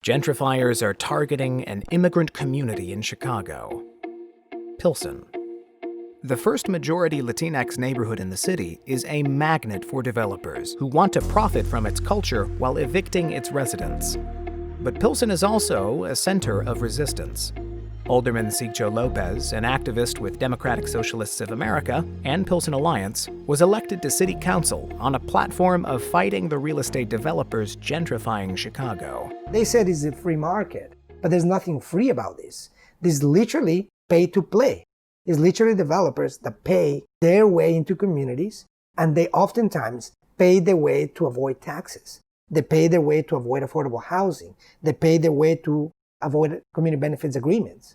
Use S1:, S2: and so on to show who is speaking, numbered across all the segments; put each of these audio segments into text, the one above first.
S1: Gentrifiers are targeting an immigrant community in Chicago. Pilsen. The first majority Latinx neighborhood in the city is a magnet for developers who want to profit from its culture while evicting its residents. But Pilsen is also a center of resistance. Alderman Sigcho-Lopez, an activist with Democratic Socialists of America and Pilsen Alliance, was elected to city council on a platform of fighting the real estate developers gentrifying Chicago.
S2: They said it's a free market, but there's nothing free about this. This is literally pay to play. It's literally developers that pay their way into communities, and they oftentimes pay their way to avoid taxes. They pay their way to avoid affordable housing. They pay their way to avoid community benefits agreements.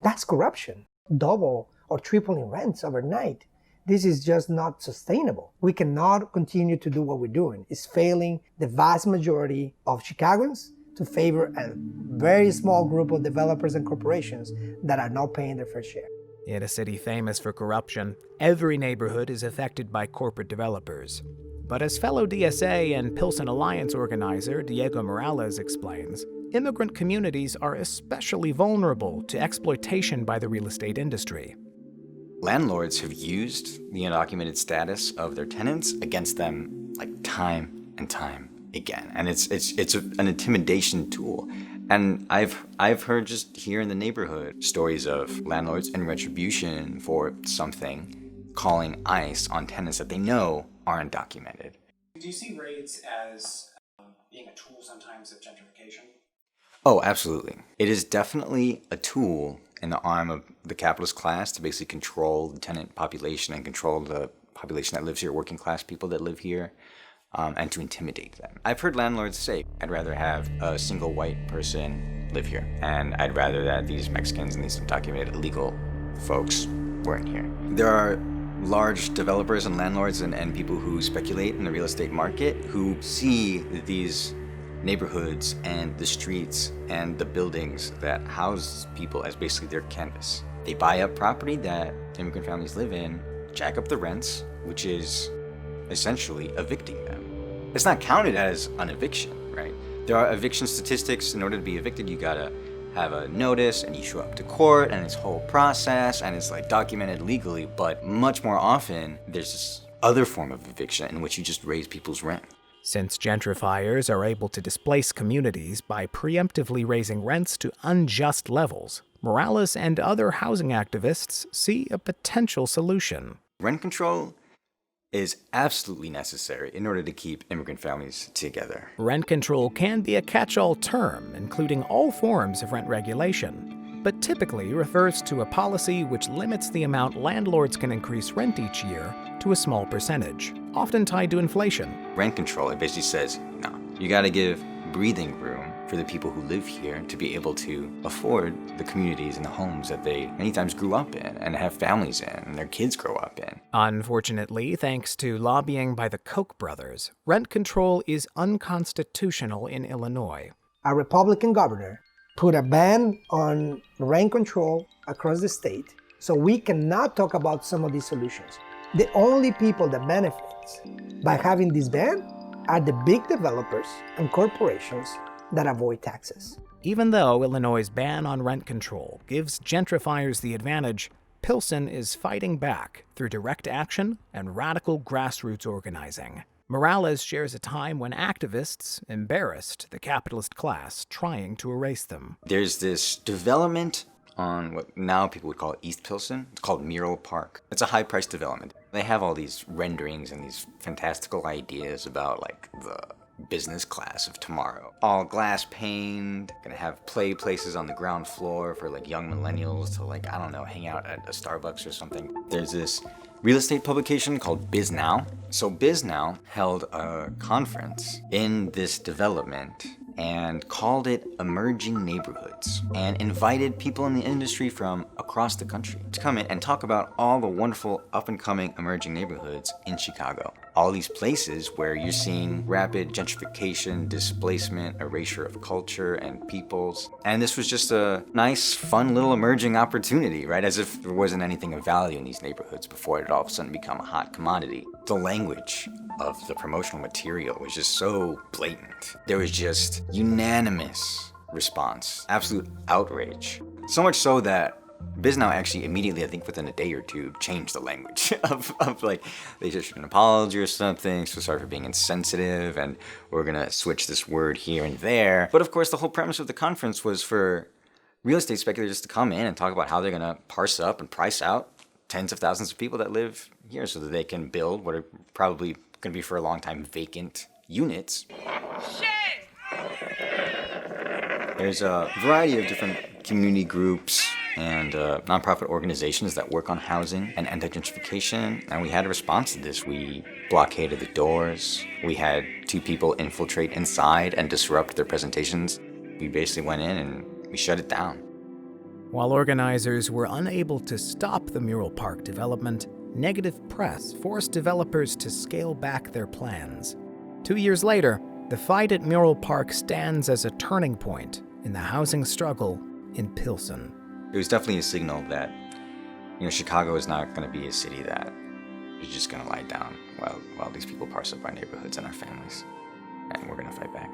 S2: That's corruption. Double or tripling rents overnight. This is just not sustainable. We cannot continue to do what we're doing. It's failing the vast majority of Chicagoans to favor a very small group of developers and corporations that are not paying their fair share.
S1: In a city famous for corruption, every neighborhood is affected by corporate developers. But as fellow DSA and Pilsen Alliance organizer Diego Morales explains, immigrant communities are especially vulnerable to exploitation by the real estate industry.
S3: Landlords have used the undocumented status of their tenants against them like time and time again. And it's an intimidation tool. And I've heard just here in the neighborhood stories of landlords in retribution for something calling ICE on tenants that they know are undocumented.
S4: Do you see raids as being a tool sometimes of gentrification?
S3: Oh, absolutely. It is definitely a tool in the arm of the capitalist class to basically control the tenant population and control the population that lives here, working class people that live here, and to intimidate them. I've heard landlords say, I'd rather have a single white person live here, and I'd rather that these Mexicans and these undocumented illegal folks weren't here. There are large developers and landlords and people who speculate in the real estate market who see these neighborhoods and the streets and the buildings that house people as basically their canvas. They buy up property that immigrant families live in, jack up the rents, which is essentially evicting them. It's not counted as an eviction, right? There are eviction statistics. In order to be evicted, you gotta have a notice and you show up to court and this whole process and it's like documented legally, but much more often there's this other form of eviction in which you just raise people's rent.
S1: Since gentrifiers are able to displace communities by preemptively raising rents to unjust levels, Morales and other housing activists see a potential solution.
S3: Rent control is absolutely necessary in order to keep immigrant families together.
S1: Rent control can be a catch-all term, including all forms of rent regulation, but typically refers to a policy which limits the amount landlords can increase rent each year to a small percentage, often tied to inflation.
S3: Rent control, it basically says, no, you gotta give breathing room for the people who live here to be able to afford the communities and the homes that they many times grew up in and have families in and their kids grow up in.
S1: Unfortunately, thanks to lobbying by the Koch brothers, rent control is unconstitutional in Illinois.
S2: A Republican governor put a ban on rent control across the state, so we cannot talk about some of these solutions. The only people that benefit by having this ban are the big developers and corporations that avoid taxes.
S1: Even though Illinois' ban on rent control gives gentrifiers the advantage, Pilsen is fighting back through direct action and radical grassroots organizing. Morales shares a time when activists embarrassed the capitalist class trying to erase them.
S3: There's this development on what now people would call East Pilsen. It's called Mural Park. It's a high-priced development. They have all these renderings and these fantastical ideas about like the business class of tomorrow. All glass paned, gonna have play places on the ground floor for like young millennials to like, I don't know, hang out at a Starbucks or something. There's this real estate publication called Biz Now. So Biz Now held a conference in this development and called it Emerging Neighborhoods and invited people in the industry from across the country to come in and talk about all the wonderful up-and-coming emerging neighborhoods in Chicago. All these places where you're seeing rapid gentrification, displacement, erasure of culture and peoples. And this was just a nice, fun little emerging opportunity, right? As if there wasn't anything of value in these neighborhoods before it had all of a sudden become a hot commodity. The language of the promotional material was just so blatant. There was just unanimous response, absolute outrage. So much so that Bisnow actually immediately, I think within a day or two, changed the language of like, they issued an apology or something, so sorry for being insensitive, and we're gonna switch this word here and there. But of course, the whole premise of the conference was for real estate speculators to come in and talk about how they're gonna parse up and price out tens of thousands of people that live here so that they can build what are probably gonna be for a long time vacant units. There's a variety of different community groups and nonprofit organizations that work on housing and anti-gentrification, and we had a response to this. We blockaded the doors. We had 2 people infiltrate inside and disrupt their presentations. We basically went in and we shut it down.
S1: While organizers were unable to stop the Mural Park development, negative press forced developers to scale back their plans. 2 years later, the fight at Mural Park stands as a turning point in the housing struggle in Pilsen.
S3: It was definitely a signal that, Chicago is not going to be a city that is just going to lie down while these people parse up our neighborhoods and our families. And we're going to fight back.